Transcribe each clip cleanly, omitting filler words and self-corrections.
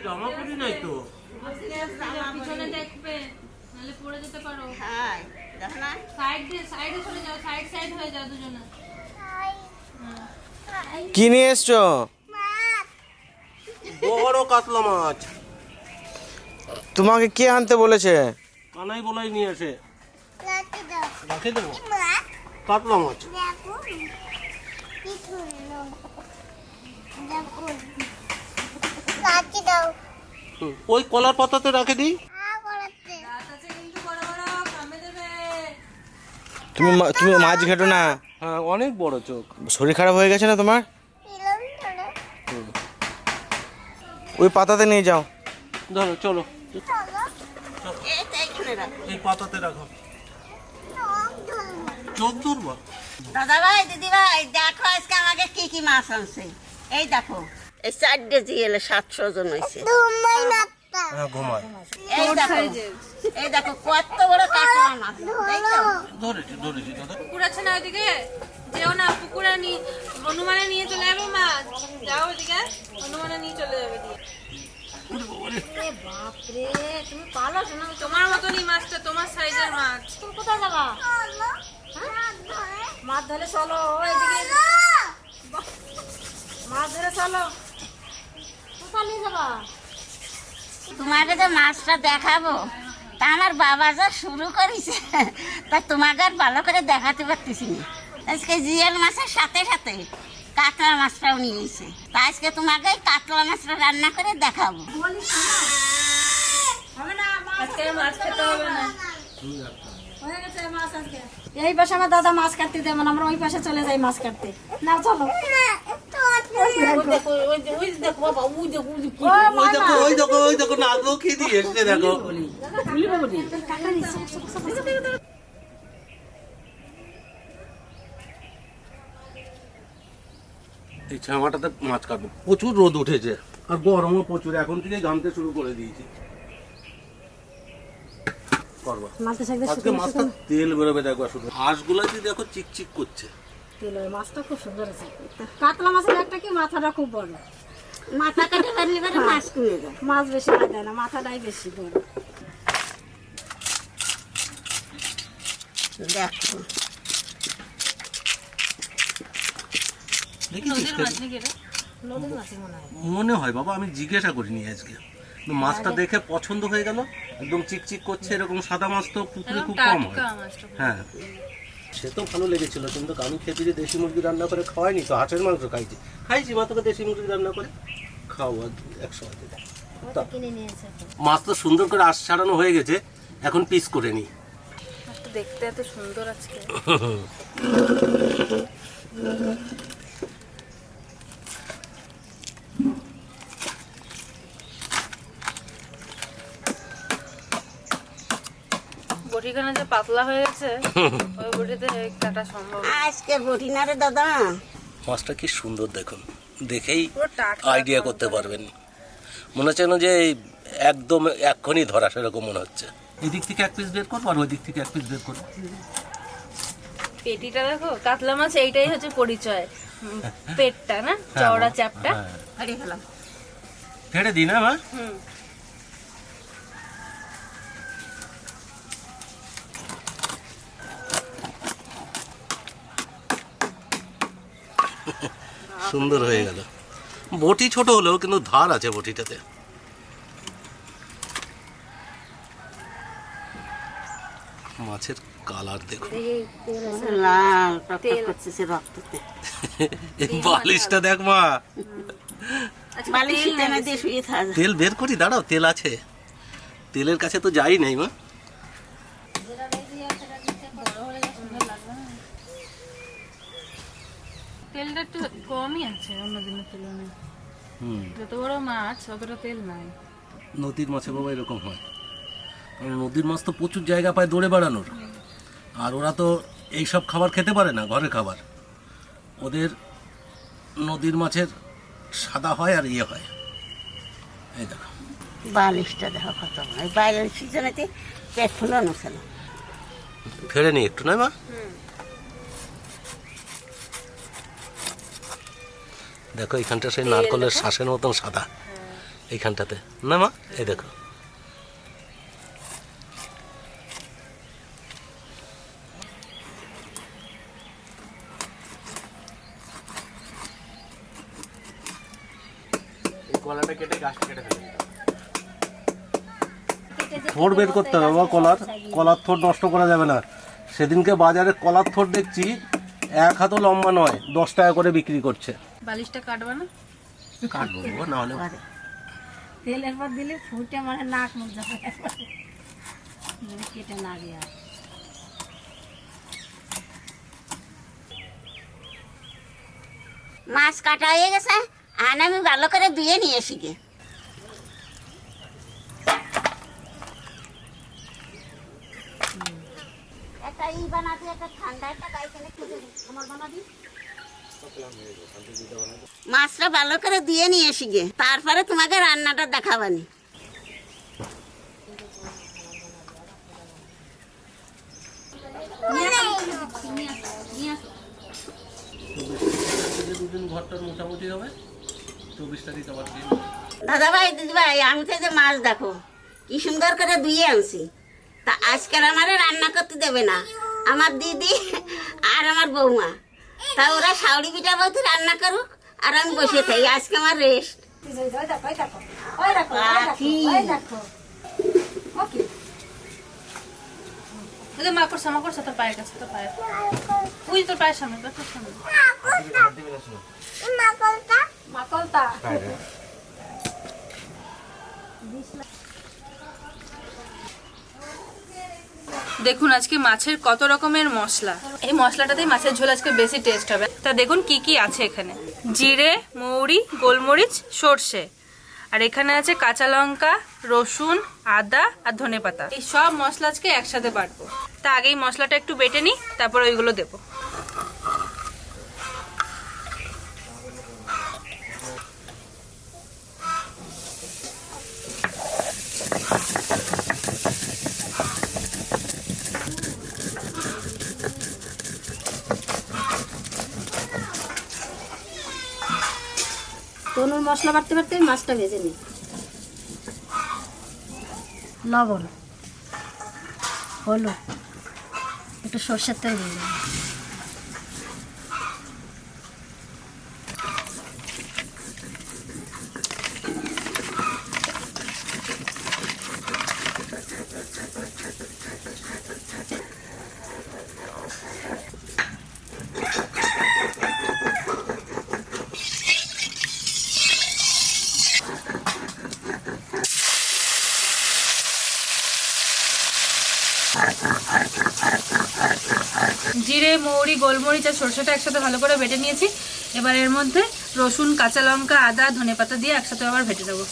জামা পরি নাই তো। পিছনে দেখবে, নাহলে পড়ে যেতে পারো। হ্যাঁ দেখো না, সাইডে চলে যাও, সাইড হয়ে যাও দুজনে। কি নিয়ে এসছো? বড় কাতলা মাছ। তোমাকে কে আনতে বলেছে? কানাই বলাই নিয়ে এসে রাখে দেবো। কাতলা মাছ। ওই কলার পাতাতে রাখে দিই। তুমি তুমি মাছ ঘেটো না। হ্যাঁ অনেক বড় চোখ। শরীর খারাপ হয়ে গেছে না তোমার? ওই পাতাতে নিয়ে যাও। ধরো চলো, এইটা এখানে রাখো। এই পাতাতে রাখো। চোখ ধরবো। দাদা ভাই, দিদি ভাই, দেখো আজকে আমাকে কি কি মাছ আনছে। এই দেখো, এই 4 কেজি এলে 700 জন হয়েছে। হ্যাঁ ঘুমায়। এই দেখো কত বড় কাতলা মাছ, দেখছো? ধরেছি দাদা। পুকুর আছে না ওইদিকে, যেও না পুকুরে হনুমানে নিয়ে চলে যাবে মাছ। যাও ওইদিকে, হনুমানে নিয়ে চলে যাবে দিয়ে। বাপরে, তুমি পালো শোনা, তোমার মতনই মাছটা, তোমার সাইজের মাছ। তুমি কোথায় যাবা? মাছ ধরে চলো, ওইদিকে মাছ ধরে চলো। কোথায় নিয়ে যাবা? তোমাকে যে মাছটা দেখাবো, তা আমার বাবা যা শুরু করেছে, তা তোমাকে আর ভালো করে দেখাতে পারতেছি না। আজকে জিয়াল মাছের সাথে সাথে কাতলা মাছটাও নিয়েছে, তা আজকে তোমাকে কাতলা মাছটা রান্না করে দেখাবো। আজকে মাছ খেতে হবে না। এই পাশে আমার দাদা মাছ কাটতে দেবে না, আমরা ওই পাশে চলে যাই মাছ কাটতে। না চলো, ওই দেখো নাচবো কি দিয়ে এসছে দেখো। এই ছামাটাতে মাছ কাটবো, প্রচুর রোদ উঠেছে আর গরমও প্রচুর, এখন থেকে ঘামতে শুরু করে দিয়েছি। করবা আজকে মাছটা তেল বেরোবে দেখবা, শুধু হাঁসগুলো যদি দেখো চিকচিক করছে। মাছটা খুব সুন্দর আছে। কাতলা মাছের একটা কি মাথাটা খুব বড়, মাথা কাটে বাড়লে বাড়ে মাছ কমে যায়। মাছ বেশি দেয় না, মাথাটাই বেশি বড়। দেখো মনে হয় বাবা, আমি জিজ্ঞাসা করিনি আজকে, মাছটা দেখে পছন্দ হয়ে গেল। একদম চিকচিক করছে, এরকম সাদা মাছ তো পুকুরে খুব কম হয়। হ্যাঁ সে তো ভালো লেগেছিল, কিন্তু আমি খেতে যে দেশি মুরগি রান্না করে খাওয়াইনি তো, হাঁসের মাংস খাইছি মা, তোকে দেশি মুরগি রান্না করে খাওয়া 100 মাছ তো সুন্দর করে আঁশ ছাড়ানো হয়ে গেছে, এখন পিস করে নি। দেখতে এত সুন্দর আজকে। বটিখানা যে পাতলা হয়ে গেছে, ওই বটিতে কাটা সম্ভব। আজকে বটি না রে দাদা। মাছটা কি সুন্দর দেখুন, দেখেই আইডিয়া করতে পারবেন। মনে হচ্ছে না যে একদম এক্ষুনি ধরা, সেরকম মনে হচ্ছে। এদিক থেকে 1 পিস বের করবো আর ওই দিক থেকে 1 পিস বের করবো। পেটিটা দেখো, কাতলা মাছ এইটাই হচ্ছে পরিচয়। পেটটা না চওড়া চাপটা। হারিয়ে ফেলাম। ছেড়ে দিই না মা। সুন্দর হয়ে গেল। বটি ছোট হলেও কিন্তু ধার আছে বটিটাতে। মাছের কালার দেখো, লাল টকটক করছে সে রক্ততে। বালিশটা দেখ মা। বালিশ টেনে দিয়ে শুয়ে থাক। তেল বের করি, দাঁড়াও, তেল আছে। তেলের কাছে তো যাই নাই মা। তেলটা একটু কমই আছে অন্য দিনের তুলনায়। যত বড় মাছ অতটা তেল নাই। নদীর মাছে বাবা এরকম হয়, কারণ নদীর মাছ তো প্রচুর জায়গা পায় দৌড়ে বেড়ানোর, আর ওরা তো এইসব খাবার খেতে পারে না, ঘরের খাবার। ওদের নদীর মাছের সাদা হয় আর ইয়ে হয়। এই দেখো বালিশটা দেখো কত, এই বাইরের সিজনেতে পেট ফুলানো ছিল। ফেরে নি একটু, নয় মা? দেখো এখানটা সেই নারকলের শ্বাসের মতন সাদা, এইখানটাতে না মা, এই দেখো। কলাটা কেটে গাছটা কেটে ফেলে থোড় বের করতে হবে বাবা, কলার থোড় নষ্ট করা যাবে না। সেদিনকে বাজারে কলার থোড় দেখছি 1 হাতও লম্বা নয়, 10 টাকা করে বিক্রি করছে। বালিশটা কাটবা না? কাটবো বাবা, না হলে তেলের পর দিলে ফুটে মানে নাক মুখ যাবে কেটে না দিয়ে মাছ কাটা হয়ে গেছে, আর আমি ভালো করে ধুয়ে নিয়ে এসি গে। একটা বানাতে, একটা ঠান্ডা, একটা গাইখানে খুঁজে দিই। আমার বানাবি? মাছটা ভালো করে দিয়ে নিয়ে এসি গে, তারপরে তোমাকে রান্নাটা দেখাবানি। দুদিন ঘরটার মোটামুটি হবে, 24 তারিখ আবার দিন। দাদা ভাই, দিদি ভাই, আমি তো এই যে মাছ দেখো কি সুন্দর করে ধুয়ে আনছি। তা আজকের আমারে রান্না করতে দেবে না আমার দিদি আর আমার বৌমা। তা ওরা শাউরি পিঠা বলতে রান্না করুক, আর আমি বসে থাকি। আজকে আমার রেস্ট। মা করছে তোর পায়ের কাছে, তোর পায়ের, ওই তোর পায়ের সামনে, তোর সামনে। মাকলটা দেখুন আজকে মাছের কত রকমের মশলা। এই মশলাটাতেই মাছের ঝোল আজকে বেশি টেস্ট হবে। তা দেখুন কি কি আছে এখানে। জিরে, মৌরি, গোলমরিচ, সর্ষে, আর এখানে আছে কাঁচা লঙ্কা, রসুন, আদা আর ধনেপাতা। এই সব মশলা আজকে একসাথে বাটবো। তা আগেই মশলাটা একটু বেটে নিই, তারপর ওইগুলো দেবো। তনুর মশলা বাটতে বাটতে মাছটা ভেজে নিই। লবণ, হলুদ, একটু সর্ষের তেল দিয়ে দিই। জিরে, মৌরি, গোলমরিচ আর সরষেটা একসাথে ভালো করে বেটে নিয়েছি। এবার এর মধ্যে রসুন, কাঁচা লঙ্কা, আদা, ধনেপাতা দিয়ে একসাথে আবার ভেটে দেবো।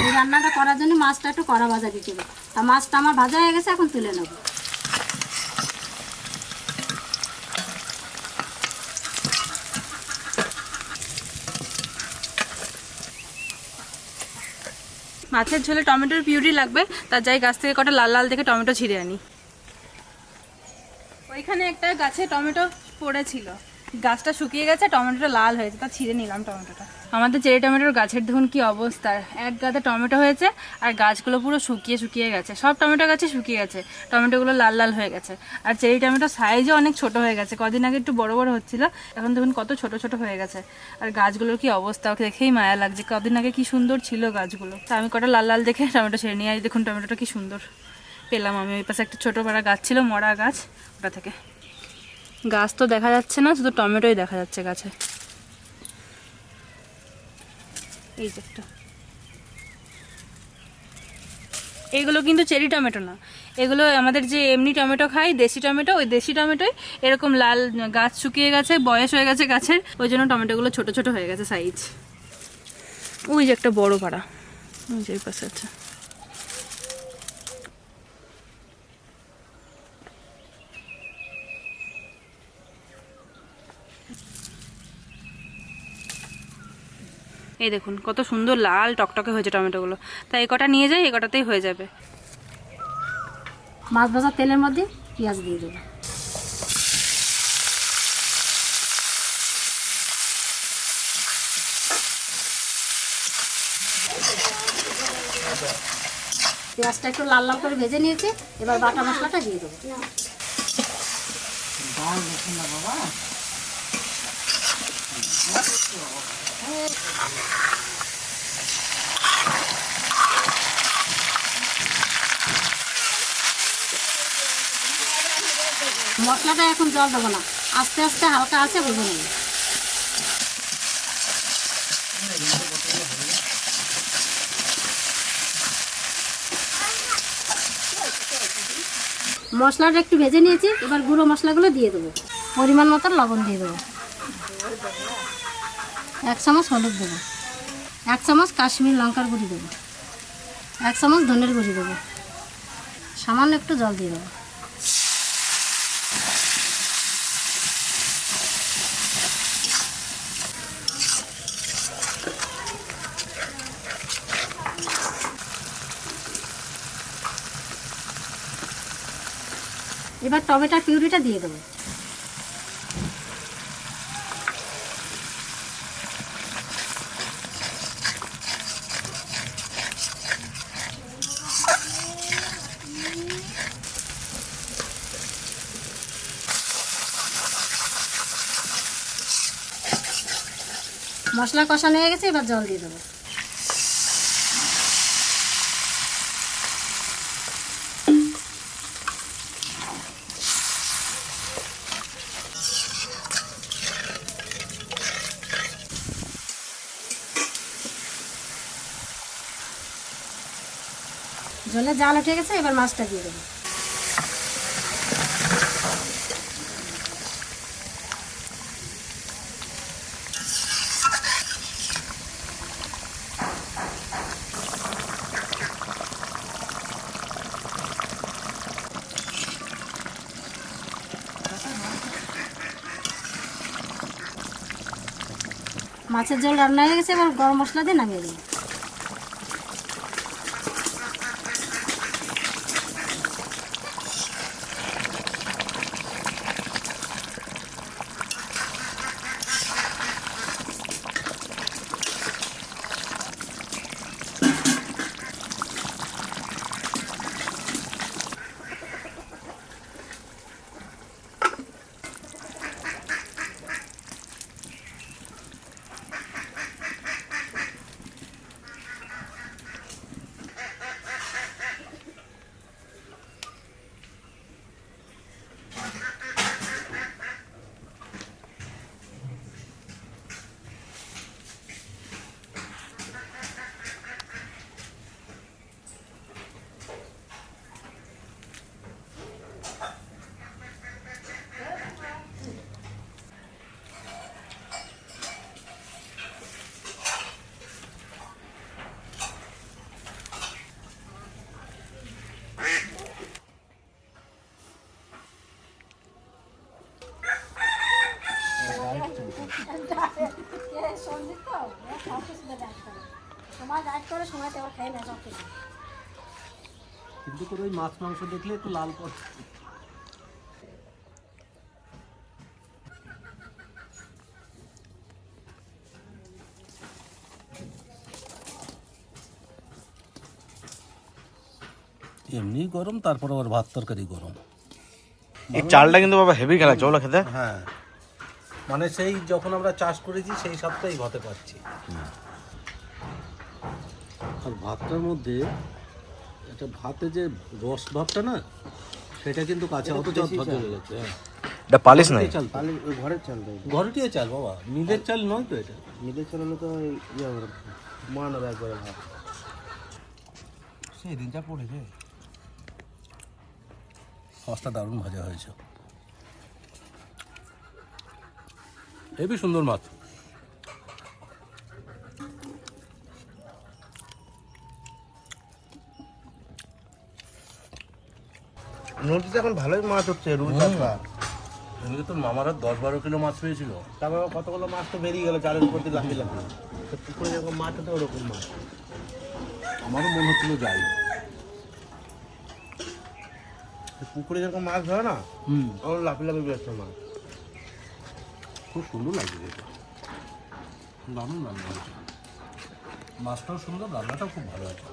এই রান্নাটা করার জন্য মাছটা একটু কড়া ভাজা দিতে হবে। তা মাছটা আমার ভাজা হয়ে গেছে, এখন তুলে নেব। মাছের ঝোলে টমেটোর পিউরি লাগবে, তার যাই গাছ থেকে কটা লাল লাল দেখে টমেটো ছিঁড়ে আনি। ওইখানে একটা গাছে টমেটো পড়েছিল, গাছটা শুকিয়ে গেছে, টমেটোটা লাল হয়েছে, তা ছিঁড়ে নিলাম টমেটোটা। আমাদের চেরি টমেটোর গাছের দেখুন কি অবস্থা, এক গাদা টমেটো হয়েছে আর গাছগুলো পুরো শুকিয়ে শুকিয়ে গেছে, সব টমেটো গাছে শুকিয়ে গেছে, টমেটোগুলো লাল লাল হয়ে গেছে। আর চেরি টমেটো সাইজও অনেক ছোট হয়ে গেছে, কদিন আগে একটু বড় বড় হচ্ছিল, এখন দেখুন কত ছোট ছোট হয়ে গেছে। আর গাছগুলোর কি অবস্থা, ওকে দেখেই মায়া লাগছে, কদিন আগে কি সুন্দর ছিল গাছগুলো। তা আমি কটা লাল লাল দেখে টমেটো ছেড়ে নিয়ে আসি, দেখুন টমেটোটা কি সুন্দর পেলাম আমি। ওই পাশে একটা ছোটো পাড়া গাছ ছিল, মরা গাছ, ওটা থেকে। গাছ তো দেখা যাচ্ছে না, শুধু টমেটোই দেখা যাচ্ছে গাছে। এই যে একটা, এগুলো কিন্তু চেরি টমেটো না, এগুলো আমাদের যে এমনি টমেটো খাই দেশি টমেটো, ওই দেশি টমেটোই এরকম লাল, গাছ শুকিয়ে গেছে, বয়স হয়ে গেছে গাছের, ওই জন্য টমেটোগুলো ছোট ছোট হয়ে গেছে সাইজ। ওই যে একটা বড় পাড়া, ওই যে পাশে আছে। এই দেখুন কত সুন্দর লাল টকটকে হয়েছে টমেটোগুলো, তাই এই কটা নিয়ে যাই, এই কটাতেই হয়ে যাবে। মাছ ভাজার তেলের মধ্যে পেঁয়াজ দিয়ে দেবো। পেঁয়াজটা একটু লাল লাল করে ভেজে নিয়েছি, এবার বাটা মশলাটা দিয়ে দেবো। মশলাটা এখন জল দেবো না, আস্তে আস্তে হালকা আছে ভেজে নেব। মশলাটা একটু ভেজে নিয়েছি, এবার গুঁড়ো মশলাগুলো দিয়ে দেবো। পরিমাণ মতো লবণ দিয়ে দেবো, 1 চামচ হলুদ দেবো, 1 চামচ কাশ্মীর লঙ্কার গুঁড়ি দেবো, 1 চামচ ধনের গুঁড়ি দেবো, সামান্য একটু জল দিয়ে দেবো। এবার টমেটোর পিউরিটা দিয়ে দেবো। মশলা কষানো হয়ে গেছে, এবার জল দিয়ে দেবো। জলে জাল উঠে গেছে, এবার মাছটা দিয়ে দেবো। মাছের ঝোল রান্না হয়ে গেছে, এবার গরম মশলা দিয়ে নামিয়ে দেবো। কিন্তু করে ওই মাছ মাংস দেখলে একটু লাল পড়ে। এমনি গরম, তারপর আবার ভাত তরকারি গরম। এই চালটা কিন্তু বাবা হেভি খেলা চলো খেতে। হ্যাঁ, মানে সেই যখন আমরা চাষ করেছি সেই সবটাই ভাতে পাচ্ছি। আর ভাতটার মধ্যে এটা ভাতে যে রস ভাবটা না, সেটা কিন্তু কাছে অত চলে গেছে। হ্যাঁ, এটা পালিশ নাই। চাল তো। ঘরের চাল দেয়, ঘরটিয়ে চাল বাবা, মিলের চাল নয় তো এটা। নিজের চাল হলে তো ইয়ে হবে, মান হবে একবারে ভাত। সেই দিন যা পড়েছে। মাছটা দারুণ ভাজা হয়েছে, হেবি সুন্দর মাছ। নদীতে এখন ভালোই মাছ হচ্ছে, রুই কাতলা। এমনি তোর মামারা 10-12 কিলো মাছ পেয়েছিল। তারপর কতগুলো মাছ তো বেরিয়ে গেল জালের উপর দিয়ে লাফিয়ে লাফিয়ে। তো পুকুরে যেরকম মাছ হতো ওরকম মাছ। আমারও মনে হচ্ছিল যাই। পুকুরে যেরকম মাছ ধরে না, হুম, আমার লাফিয়ে লাফিয়ে বেরোচ্ছে মাছ। খুব সুন্দর লাগছে এটা, দারুণ রান্না হয়েছে। মাছটাও সুন্দর, রান্নাটাও খুব ভালো আছে।